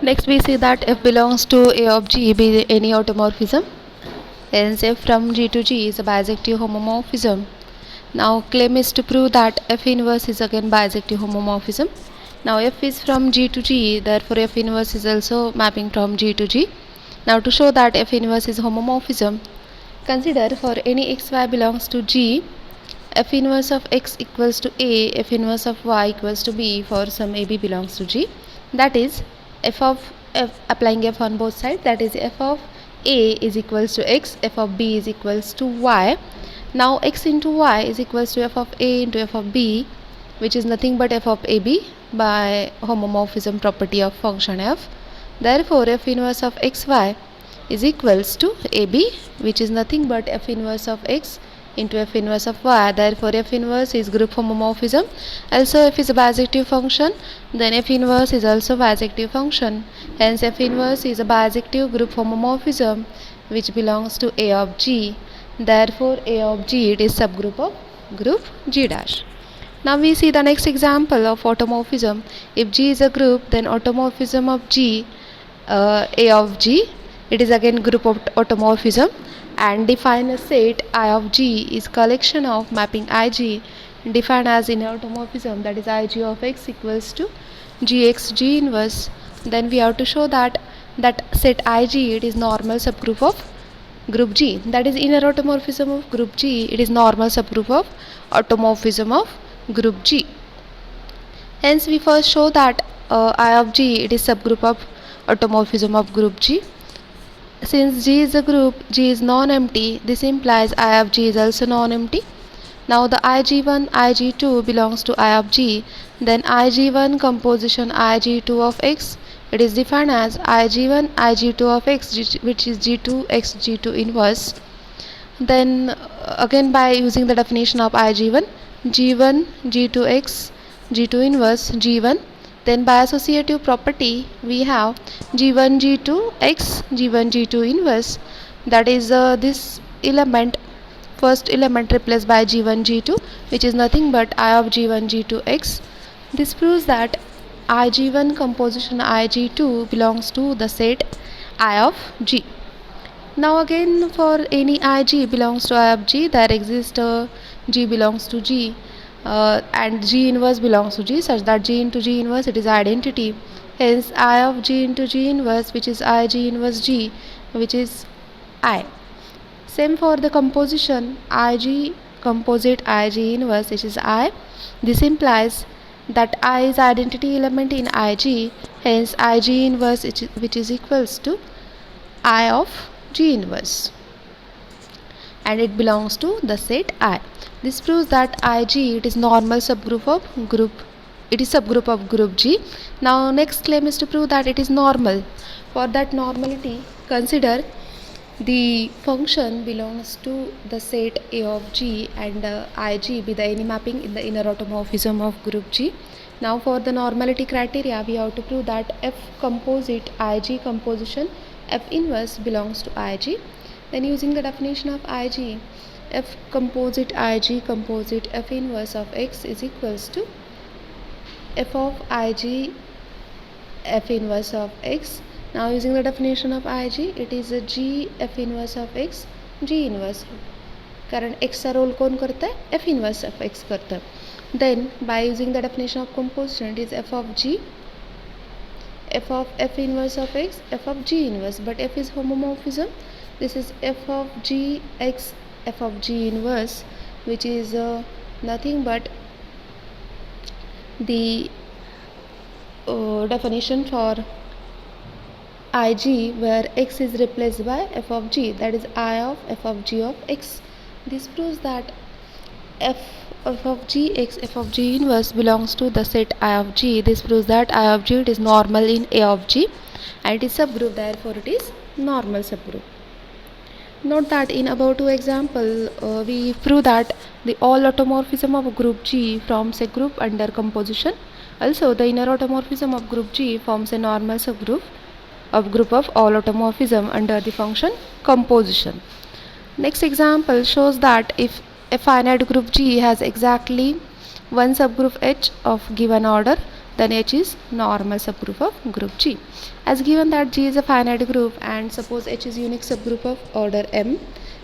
Next we see that f belongs to A of G be any automorphism. Hence f from G to G is a bisective homomorphism. Now claim is to prove that f inverse is again bisective homomorphism. Now f is from G to G, therefore f inverse is also mapping from G to G. Now to show that f inverse is homomorphism, consider for any xy belongs to G, f inverse of x equals to A, f inverse of y equals to B for some AB belongs to G. That is f of f applying f on both sides, that is f of A is equals to x, f of B is equals to y. Now x into y is equals to f of A into f of B, which is nothing but f of AB by homomorphism property of function f. Therefore f inverse of xy is equals to AB, which is nothing but f inverse of x into f inverse of y. Therefore f inverse is group homomorphism. Also f is a bisective function, then f inverse is also bisective function. Hence f inverse is a bisective group homomorphism which belongs to A of G. Therefore A of G it is subgroup of group G dash. Now we see the next example of automorphism. If G is a group, then automorphism of G, A of G, it is again group of automorphism, and define a set I of G is collection of mapping Ig defined as in automorphism, that is Ig of x equals to Gx G inverse. Then we have to show that set Ig it is normal subgroup of group G, that is inner automorphism of group G, it is normal subgroup of automorphism of group G. Hence we first show that I of G it is subgroup of automorphism of group G. Since G is a group, G is non-empty, this implies I of G is also non-empty. Now the Ig1, Ig2 belongs to I of G, then Ig1 composition Ig2 of x, it is defined as Ig1, Ig2 of x, which is G2 x G2 inverse. Then again by using the definition of Ig1, G1, G2x, G2 inverse, G1. Then by associative property we have G1, G2 x, G1, G2 inverse, that is this element, first element replaced by G1, G2, which is nothing but I of G1, G2 x. This proves that Ig1 composition Ig2 belongs to the set I of G. Now again for any Ig belongs to I of G, there exists G belongs to G and G inverse belongs to G, such that G into G inverse it is identity. Hence I of G into G inverse, which is Ig inverse G, which is I. Same for the composition Ig composite Ig inverse, which is I. This implies that I is identity element in Ig, hence Ig inverse which is equals to I of G inverse, and it belongs to the set I. This proves that Ig it is normal subgroup of group, it is subgroup of group G. Now next claim is to prove that it is normal. For that normality, consider the function belongs to the set A of G and Ig be the any mapping in the inner automorphism of group G. Now for the normality criteria we have to prove that f composite Ig composition f inverse belongs to Ig. Then using the definition of Ig, f composite Ig composite f inverse of x is equals to f of Ig f inverse of x. Now using the definition of Ig, it is a G f inverse of x G inverse, कारण x चा role कौन करता है, f inverse of x करता है. Then by using the definition of composition, it is f of G f of f inverse of x f of G inverse, but f is homomorphism, this is f of G x f of G inverse, which is nothing but the definition for Ig where x is replaced by f of G, that is I of f of G of x. This proves that f of G x f of G inverse belongs to the set I of G. This proves that I of G it is normal in A of G and it is subgroup, therefore it is normal subgroup. Note that in above two example we prove that the all automorphism of group G forms a group under composition. Also the inner automorphism of group G forms a normal subgroup of group of all automorphism under the function composition. Next example shows that if a finite group G has exactly one subgroup H of given order, then H is normal subgroup of group G. As given that G is a finite group and suppose H is unique subgroup of order M,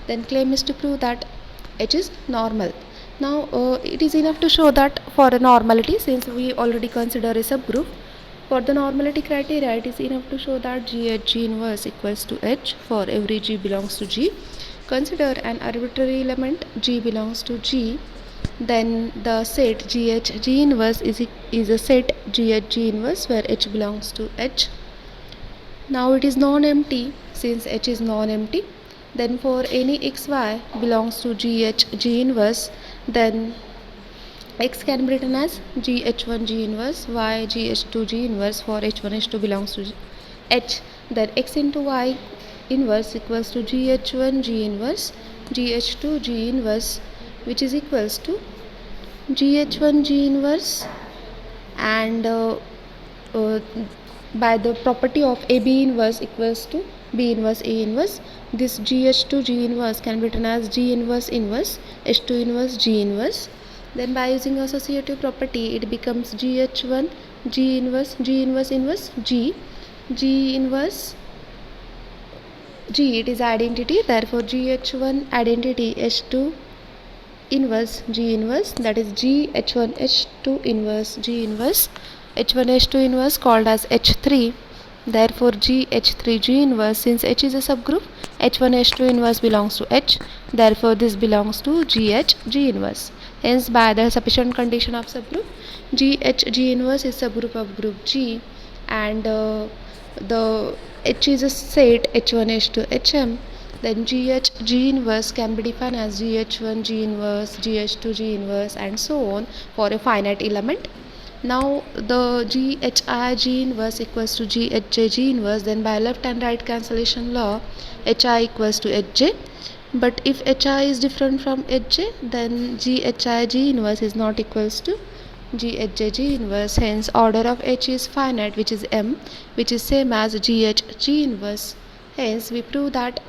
then claim is to prove that H is normal. Now it is enough to show that for a normality, since we already consider a subgroup, for the normality criteria it is enough to show that G inverse equals to H for every G belongs to G. Consider an arbitrary element G belongs to G, then the set G inverse is a set G inverse where H belongs to H. Now it is non-empty since H is non-empty. Then for any xy belongs to G inverse, then X can be written as GH1 G inverse, Y GH2 G inverse for H1 H2 belongs to H. Then X into Y inverse equals to GH1 G inverse, GH2 G inverse, which is equals to GH1 G inverse, and by the property of AB inverse equals to B inverse A inverse, this GH2 G inverse can be written as G inverse inverse H2 inverse G inverse. Then by using associative property it becomes GH1 G inverse inverse G inverse G, it is identity, therefore GH1 identity H2 inverse G inverse, that is GH1 H2 inverse G inverse, H1 H2 inverse called as H3, therefore GH3 G inverse, since H is a subgroup, H1 H2 inverse belongs to H, therefore this belongs to GH G inverse. Hence by the sufficient condition of subgroup, GH G inverse is subgroup of group G, and the H is a set H1 H2 HM, then GH G inverse can be defined as GH1 G inverse, GH2 G inverse, and so on for a finite element. Now the GHI G inverse equals to GHJ G inverse, then by left and right cancellation law HI equals to HJ, but if HI is different from HJ, then GHI G inverse is not equals to GHJ G inverse, hence order of H is finite, which is M, which is same as GH G inverse. Hence we prove that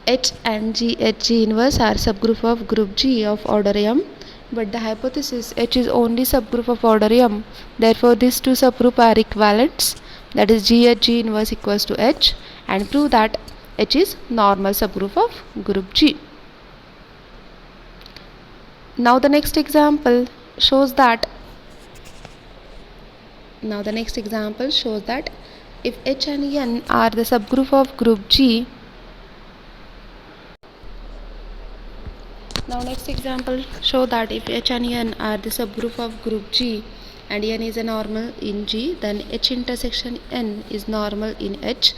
H and GH G inverse are subgroup of group G of order M, but the hypothesis H is only subgroup of order M, therefore these two subgroup are equivalents, that is GH G inverse equals to H, and prove that H is normal subgroup of group G. Now the next example shows that if H and N are the subgroup of group G. Now next example show that if H and N are the subgroup of group G and N is a normal in G, then H intersection N is normal in H.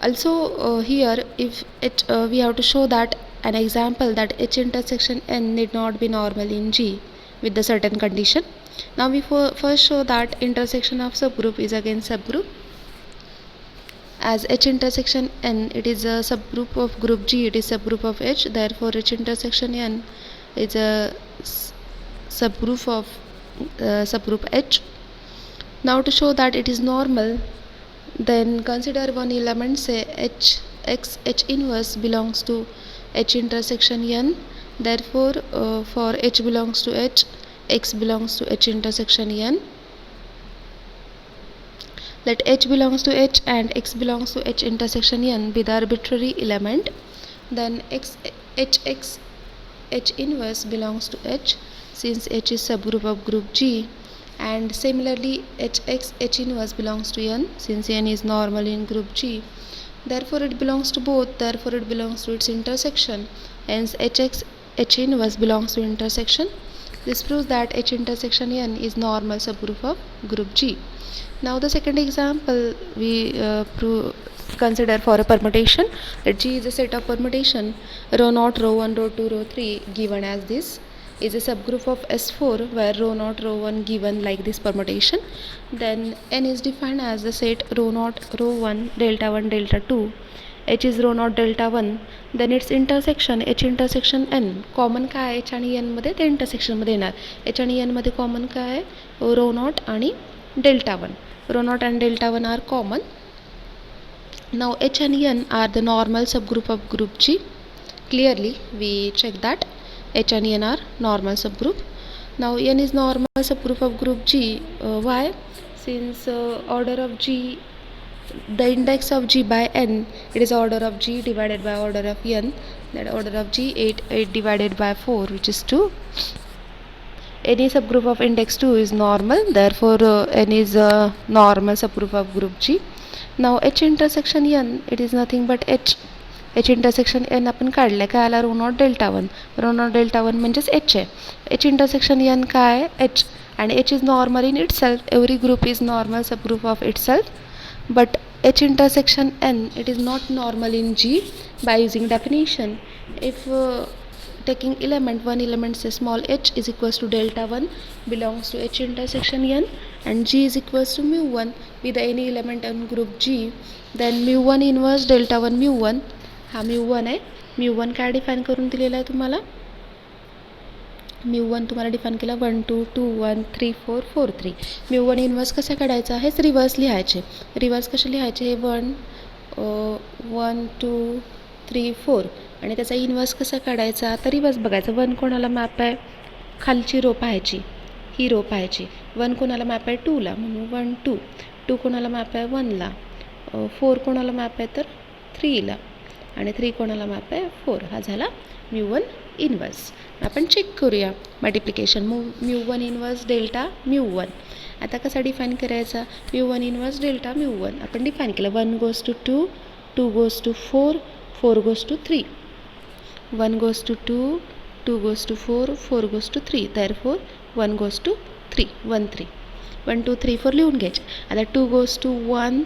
Also here if we have to show that an example that H intersection N need not be normal in G with the certain condition. Now we first show that intersection of subgroup is again subgroup, as H intersection N it is a subgroup of group G, it is subgroup of H, therefore H intersection N is a subgroup of subgroup H. Now to show that it is normal, then consider one element, say H inverse belongs to H intersection N, therefore for H belongs to H, X belongs to H intersection N. Let H belongs to H and X belongs to H intersection N be the arbitrary element, then H inverse belongs to H since H is subgroup of group G, and similarly H inverse belongs to N since N is normal in group G, therefore it belongs to both, therefore it belongs to its intersection, hence H inverse belongs to intersection. This proves that H intersection N is normal subgroup of group G. Now the second example we consider for a permutation, that G is a set of permutation rho naught, rho 1, rho 2, rho 3 given as this is a subgroup of S4 where rho naught, rho 1 given like this permutation. Then N is defined as the set rho naught, rho 1, delta 1, delta 2. H is rho naught delta 1, then its intersection H intersection N. Common काय आहे H आणि N मध्ये, ते intersection मध्ये येणार. H आणि N मध्ये common काय आहे, रो नॉट आणि delta 1. Rho naught and delta 1 are common. Now H and N are the normal subgroup of group G. Clearly we check that H and N are normal subgroup. Now n is normal subgroup of group G. Why? Since order of G, the index of G by n, it is order of G divided by order of n. That order of G 8 divided by 4, which is 2. Any subgroup of index 2 is normal, therefore n is a normal subgroup of group G. Now H intersection n, it is nothing but H intersection n आपण काढले काय आला रो not delta 1 म्हणजेच H आहे. H intersection n काय H, and H is normal in itself. Every group is normal subgroup of itself, but H intersection n, it is not normal in G by using definition. If taking one element say small h is equals to delta 1 belongs to H intersection n, and G is equals to mu 1 with any element in group G, then mu 1 inverse delta 1 mu 1. हा mu 1 आहे. mu 1 काय define करून दिलेला आहे तुम्हाला? mu 1 तुम्हाला define केला 1 2 2 1 3 4 4 3. mu 1 inverse कसा काढायचा? हेच रिव्हर्स लिहायचे. रिव्हर्स कसे लिहायचे? हे 1 2 3 4 आणि त्याचा इन्व्हर्स कसा काढायचा? तर रिव्हर्स बघायचं. 1 कोणाला मॅप आहे? खालची रो पाहायची, ही रो पाहायची. 1 कोणाला मॅप आहे? 2 ला, म्हणून 1 2. 2 कोणाला मॅप आहे? 1 ला. 4 कोणाला मॅप आहे? तर 3 ला. आणि 3 कोणाला मॅप आहे? 4. हा झाला mu 1 इन्व्हर्स. आपण चेक करूया multiplication. mu 1 inverse delta mu 1. आता कसा डिफाइन करायचा? mu 1 इन्व्हर्स डेल्टा mu 1 आपण डिफाइन केलं. 1 goes to 2, 2 goes to 4, 4 goes to 3. 1 goes to 2, 2 goes to 4, 4 goes to 3. Therefore 1 goes to 3, 1 3. 1 2 3 4 लिहून घ्यायचे. आता 2 goes to 1,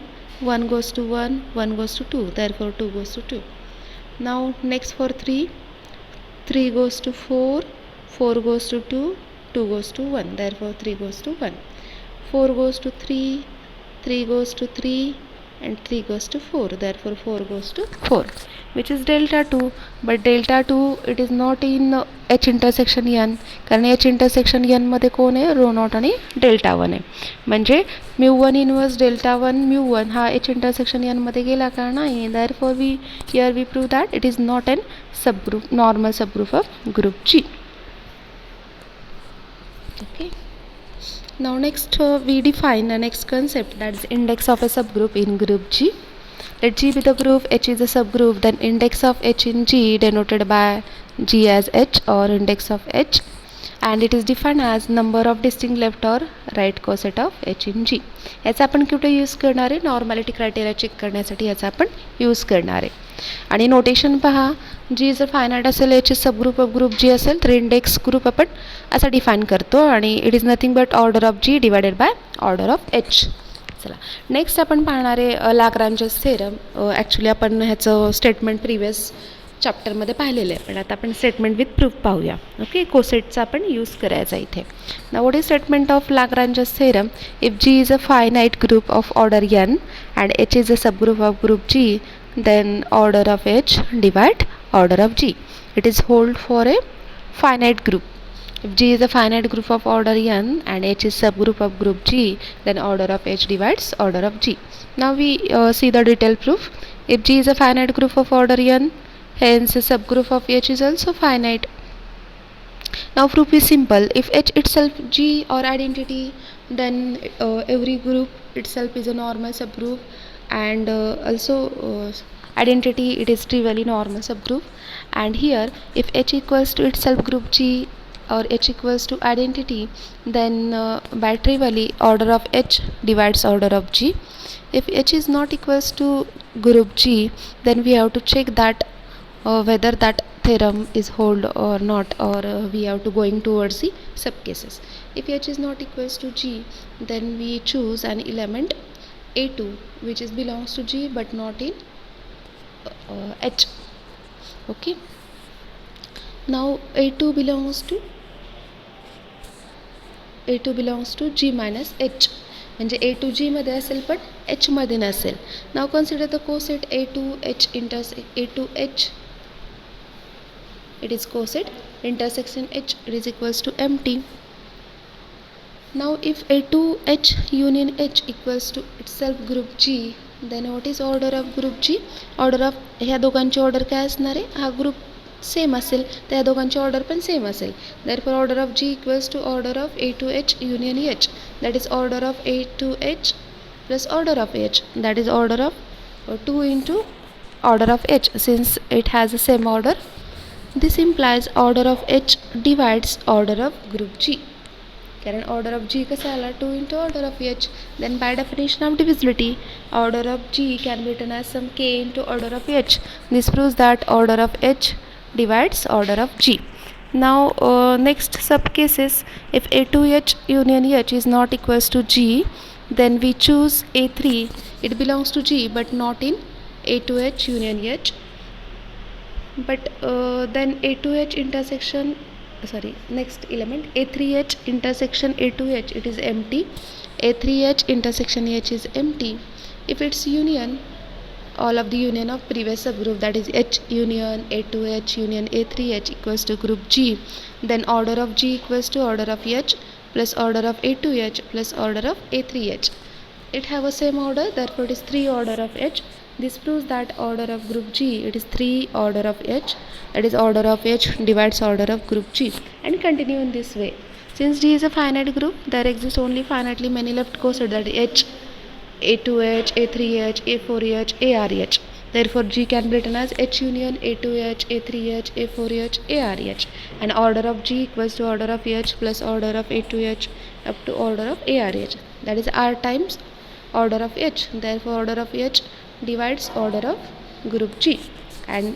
1 goes to 1, 1 goes to 2. Therefore 2 goes to 2. Now next for 3, 3 goes to 4, 4 goes to 2, 2 goes to 1. Therefore 3 goes to 1. 4 goes to 3, 3 goes to 3, and 3 goes to 4. Therefore 4 goes to 4, which is delta 2. But delta 2, it is not in H intersection n, कारण H intersection n मध्ये कोण आहे? रो not आणि delta 1 आहे. म्हणजे mu 1 inverse delta 1 mu 1 हा H intersection n मध्ये गेला का? नाही. Therefore here we prove that it is not an subgroup, normal subgroup of group G. Okay. Now next we define the next concept, that is index of a subgroup in group G. Let G be the group, H is a subgroup, then index of H in G denoted by G as H or index of H, and it is defined as number of distinct left or right coset of H in G. याचा आपण कुठे use करणार आहे? नॉर्मॅलिटी criteria check करण्यासाठी याचा आपण use करणार आहे. आणि नोटेशन पहा, जी जर फायनाईट असेल, H subgroup of group G असेल तर इंडेक्स ग्रुप आपण असा डिफाइन करतो, आणि it is nothing but order of G divided by order of H. चला नेक्स्ट आपण पाहणार आहे लाग्रांजेस थेरम. ॲक्च्युली आपण ह्याचं स्टेटमेंट प्रिव्हियस चॅप्टरमध्ये पाहिलेलं आहे, पण आता आपण स्टेटमेंट विथ प्रूफ पाहूया. ओके, कोसेटचा आपण यूज करायचा इथे. Now what is statement of Lagrange's theorem? If G is a finite group of order n and H is a subgroup of group G, then order of H divide order of G. It is hold for a finite group. If G is a finite group of order n and H is subgroup of group G, then order of H divides order of G. Now we see the detailed proof. If G is a finite group of order n, hence a subgroup of H is also finite. Now proof is simple. If H itself G or identity, then every group itself is a normal subgroup, and also identity, it is trivially normal subgroup. And here if H equals to itself group G or H equals to identity, then by trivially order of H divides order of G. If H is not equals to group G, then we have to check that whether that theorem is hold or not, or we have to going towards the sub cases. If H is not equals to G, then we choose an element A2 which is belongs to G but not in H. Okay, now A2 belongs to G minus H, म्हणजे A2 G मध्ये असेल पण H मध्ये नसेल. Now consider the coset A2H A2H. It is coset intersection H, it is equals to empty. Now if A2H union H equals to itself group G, then what is order of group G? Order of ह्या दोघांची order काय असणार आहे? हा group same असेल, त्या दोघांची order पण सेम असेल. Therefore order of G equals to order of A to H union H, that is order of A to H plus order of H, that is order of 2 into order of h. Since it has the same order, this implies order of h divides order of group G. कारण order of G कसा आला 2 into order of h. Then by definition of divisibility, order of G can be written as some k into order of h. This proves that order of h divides order of G. Now next sub cases, if a2h union h is not equals to G, then we choose a3. It belongs to G but not in a2h union h. But then a2h intersection, sorry, next element a3h intersection a2h, it is empty. A3h intersection h is empty if its union, all of the union of previous subgroup, that is h union a2h union a3h equals to group G. Then order of G equals to order of h plus order of a2h plus order of a3h. It have a same order, therefore it is 3 order of h. This proves that order of group G, it is 3 order of h, that is order of h divides order of group G, and continue in this way. Since G is a finite group, there exist only finitely many left cosets, that is h, a2h, a3h, a4h, arh. Therefore G can be written as h union a2h, a3h, a4h, arh, and order of G equals to order of h plus order of a2h up to order of arh, that is r times order of h. Therefore order of h divides order of group G, and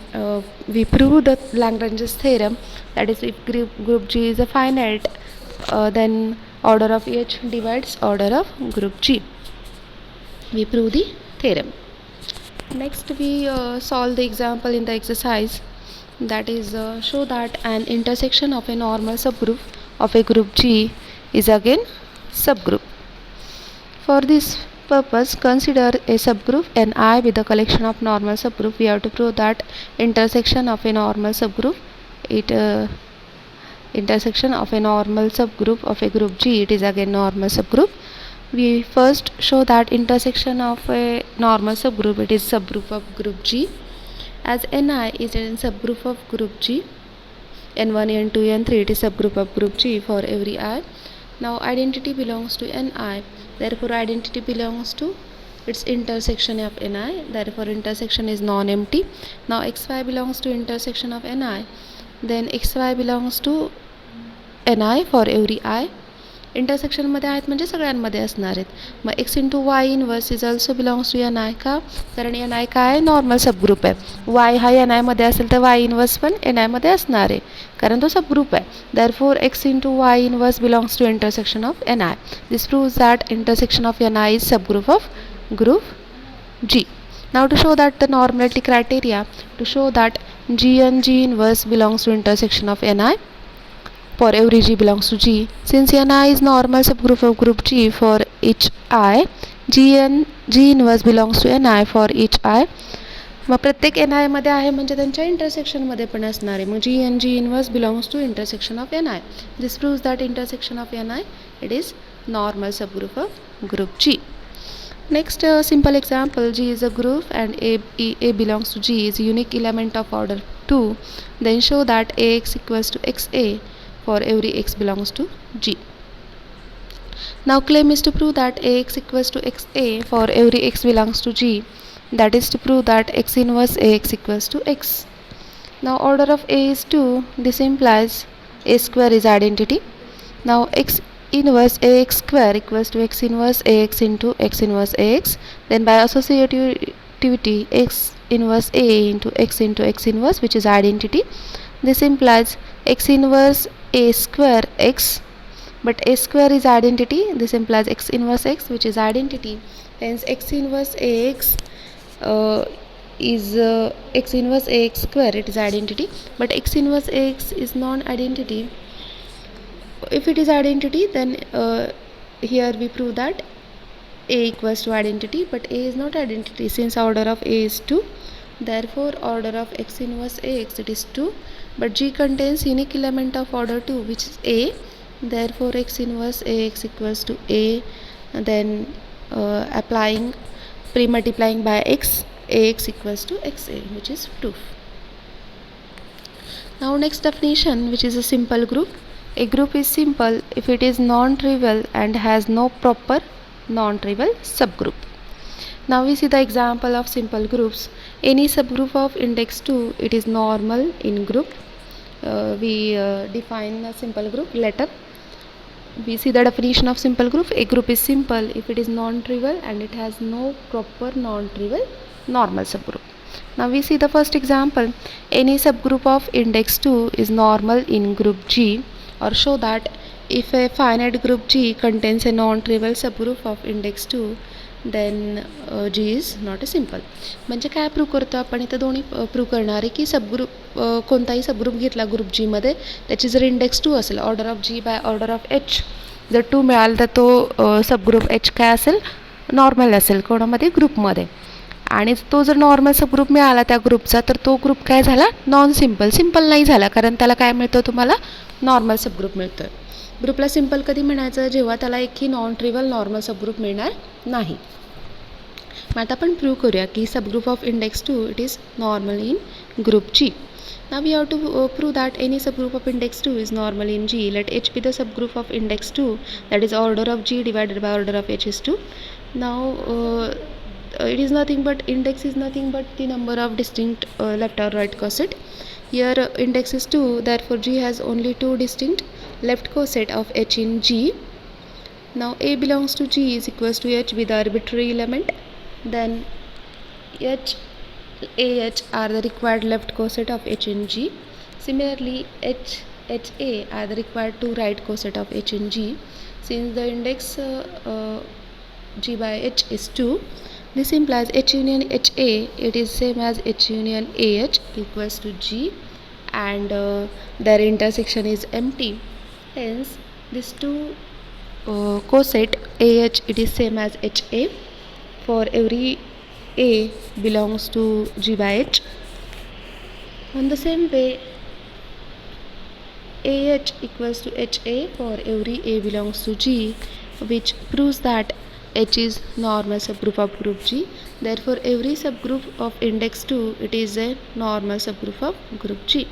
we prove the Lagrange's theorem, that is if group G is a finite, then order of h divides order of group G. We prove the theorem. Next we solve the example in the exercise, that is show that an intersection of a normal subgroup of a group G is again subgroup. For this purpose, consider a subgroup Ni with a collection of normal subgroup. We have to prove that intersection of a normal subgroup, intersection of a normal subgroup of a group G, it is again normal subgroup. We first show that intersection of a normal subgroup, it is subgroup of group G, as Ni is a subgroup of group G, N1, N2, N3, it is subgroup of group G for every I. Now identity belongs to Ni, therefore identity belongs to its intersection of Ni, therefore intersection is non-empty. Now xy belongs to intersection of Ni, then xy belongs to Ni for every I. Intersection मध्ये आहेत म्हणजे सगळ्यांमध्ये असणार आहेत. मग x into y inverse is also belongs to N I. का? कारण N I काय नॉर्मल सबग्रुप आहे. वाय हा एन आयमध्ये असेल तर वाय इनवर्स पण एन आयमध्ये असणार आहे कारण तो सबग्रुप आहे. Therefore x into y inverse belongs to intersection of N I. This proves that intersection of N I is subgroup of group G. Now to show that the normality criteria, to show that G and G inverse belongs to intersection of Ni for every G belongs to G. Since Ni is normal subgroup of group G for each I, G and G inverse belongs to Ni for each I. मग प्रत्येक N आयमध्ये आहे म्हणजे त्यांच्या इंटरसेक्शनमध्ये पण असणार आहे. मग G N G inverse belongs to intersection of N I. This proves that intersection of N I it is normal subgroup of group G. Next simple example, G is a group and A belongs to G is a unique element of order 2. Then show that AX equals to XA for every X belongs to G. Now claim is to prove that AX equals to XA for every X belongs to G. That is to prove that X inverse AX equals to X. Now order of A is 2. This implies A square is identity. Now X inverse ax square equals to x inverse ax into x inverse ax. Then by associativity x inverse a into x inverse, which is identity. This implies x inverse a square x, but a square is identity. This implies x inverse x, which is identity. Hence x inverse ax is x inverse ax square, it is identity, but x inverse ax is non-identity. If it is identity, then here we prove that A equals to identity, but A is not identity since order of A is 2. Therefore order of x inverse Ax it is 2, but G contains unique element of order 2, which is A. Therefore x inverse Ax equals to A. Then applying pre-multiplying by x, Ax equals to Xa, which is proof. Now next definition, which is a simple group. A group is simple if it is non-trivial and has no proper non-trivial subgroup. Now we see the example of simple groups. Any subgroup of index 2, it is normal in group. We define a simple group letter. We see the definition of simple group. A group is simple if it is non-trivial and it has no proper non-trivial normal subgroup. Now we see the first example. Any subgroup of index 2 is normal in group G, or show that if a finite group G contains a non-trivial subgroup of index 2, then G is not a simple. म्हणजे काय prove करतो आपण इथं दोन्ही prove करणार आहे की subgroup कोणताही सबग्रुप घेतला ग्रुप जी मध्ये त्याची जर इंडेक्स 2 असेल order of G by order of H जर 2 मिळालं तर तो सबग्रुप एच काय असेल नॉर्मल असेल कोणामध्ये ग्रुपमध्ये आणि तो जर नॉर्मल सबग्रुप मिळाला त्या ग्रुपचा तर तो ग्रुप काय झाला नॉन सिम्पल सिम्पल नाही झाला कारण त्याला काय मिळतं तुम्हाला नॉर्मल सबग्रुप मिळतोय. ग्रुपला सिम्पल कधी म्हणायचं जेव्हा त्याला एकही नॉन ट्रिव्हियल नॉर्मल सबग्रुप मिळणार नाही. मग आता आपण प्रूव्ह करूया की subgroup of index 2 it is normal in group G. Now we have to prove that any subgroup of index 2 is normal in G. Let H be the subgroup of index 2, that is order of G divided by order of H is 2. Now it is nothing but index is nothing but the number of distinct left or right coset. Here index is 2, therefore G has only 2 distinct left coset of H in G. Now A belongs to G is equals to H with the arbitrary element. Then H, AH are the required left coset of H in G. Similarly, H, HA are the required 2 right coset of H in G. Since the index G by H is 2, this implies H union HA, it is same as H union AH equals to G, and their intersection is empty. Hence, this 2 coset AH it is same as HA for every A belongs to G by H. On the same way, AH equals to HA for every A belongs to G, which proves that H is normal subgroup of group G. Therefore, every subgroup of index 2 it is a normal subgroup of group G.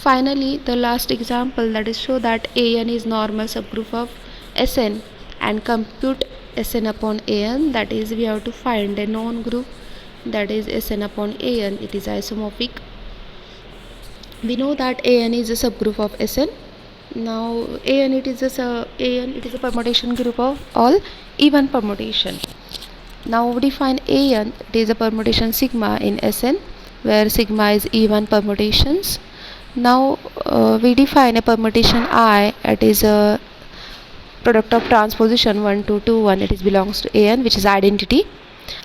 Finally, the last example, that is show that AN is normal subgroup of Sn and compute Sn upon An, that is we have to find a known group that is Sn upon An, it is isomorphic. We know that An is a subgroup of Sn. Now An it is a permutation group of all even permutation. Now we define An, it is a permutation sigma in Sn where sigma is even permutations. Now we define a permutation I, it is a product of transposition 1 2 2 1, it is belongs to An, which is identity.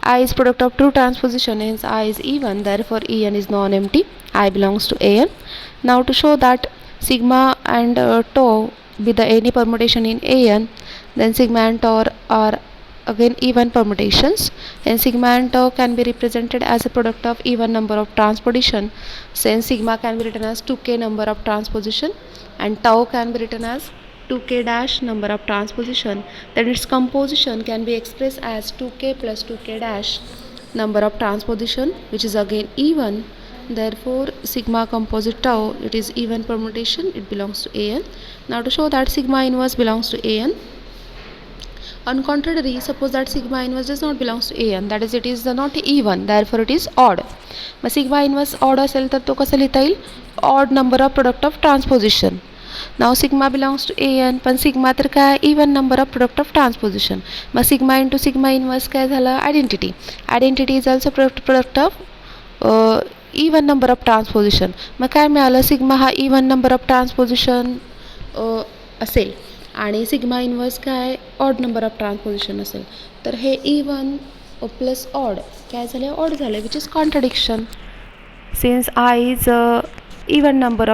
I is product of true transposition, hence I is even, therefore En is non-empty, I belongs to An. Now to show that sigma and tau be the any permutation in An, then sigma and tau are again even permutations, and sigma and tau can be represented as a product of even number of transposition, since sigma can be written as 2k number of transposition and tau can be written as 2k dash number of transposition, then its composition can be expressed as 2k plus 2k dash number of transposition, which is again even. Therefore sigma composite tau it is even permutation, it belongs to An. Now to show that sigma inverse belongs to An, on contrary, suppose that sigma inverse does not belongs to An, that is it is not even, therefore it is odd. Mug sigma inverse odd असेल तर तो कसा लिहिता येईल odd number of product of transposition. Now sigma belongs to An, पण sigma तर काय even number of product of transposition. Mug sigma into sigma inverse काय झालं identity. Identity is also product of even number of transposition. मग काय मिळालं sigma हा even number of transposition असेल आणि सिग्मा इन्वर्स काय ऑड नंबर ऑफ ट्रान्सपोजिशन असेल, तर हे इवन प्लस ऑड काय झालं ऑड झालं, which is contradiction. Since I is even number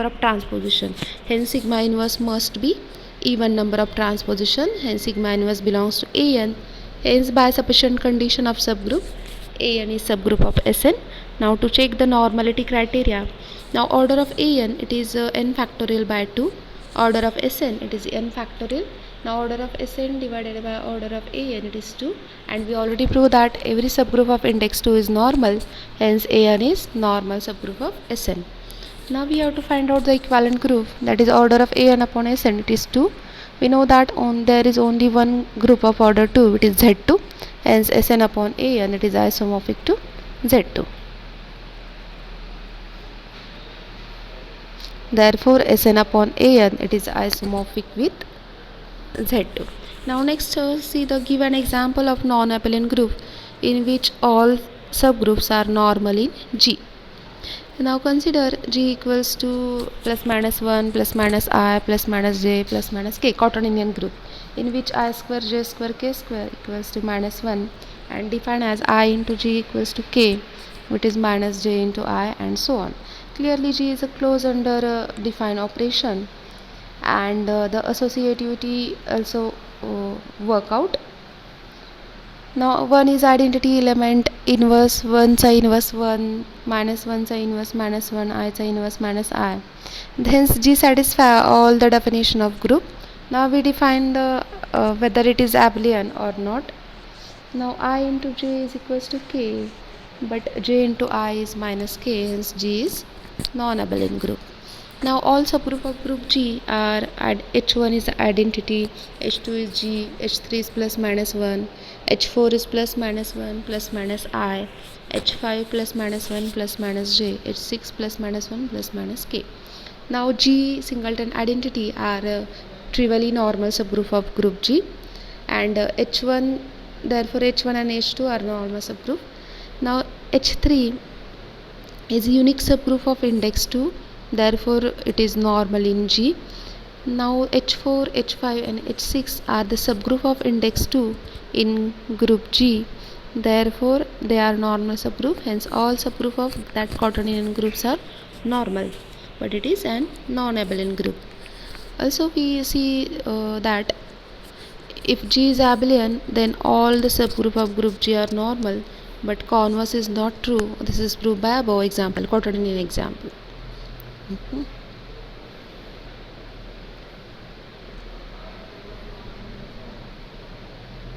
of transposition, hence sigma inverse must be even number of transposition, hence sigma inverse belongs to An. Hence by sufficient condition of subgroup, An is subgroup of Sn. Now to check the normality criteria, now order of An it is n factorial by 2, order of Sn it is n factorial Now order of Sn divided by order of An, it is 2, and we already proved that every subgroup of index 2 is normal, hence An is normal subgroup of Sn. Now we have to find out the equivalent group, that is order of An upon Sn, it is 2. We know that there is only one group of order 2, it is Z2, hence Sn upon An, it is isomorphic to Z2. Therefore Sn upon An, it is isomorphic with Z2. Now next see the given example of non-abelian group in which all subgroups are normal in G. Now consider G equals to plus minus 1 plus minus I plus minus j plus minus k, quaternion group, in which I square j square k square equals to minus 1 and defined as I into G equals to k, which is minus j into I, and so on. Clearly G is a closed under defined operation, and the associativity also work out. Now 1 is identity element, inverse 1 चा inverse 1, minus 1 चा inverse minus 1, I चा inverse minus I. Hence G satisfy all the definition of group. Now we define the whether it is abelian or not. Now I into J is equals to K, but J into I is minus K, hence G is non-abelian group. Now all subgroup of group G are H1 is identity, H2 is G, H3 is plus minus 1, H4 is plus minus 1 plus minus I, H5 plus minus 1 plus minus J, H6 plus minus 1 plus minus K. Now G singleton identity are trivially normal subgroup of group G, and H1, therefore H1 and H2 are normal subgroup. Now H3 is unique subgroup of index 2, therefore it is normal in G. Now H4, H5 and H6 are the subgroup of index 2 in group G, therefore they are normal subgroup, hence all subgroup of that quaternion groups are normal, but it is an non-abelian group. Also we see that if G is abelian, then all the subgroup of group G are normal, but converse is not true. This is proved by above example, quaternion example.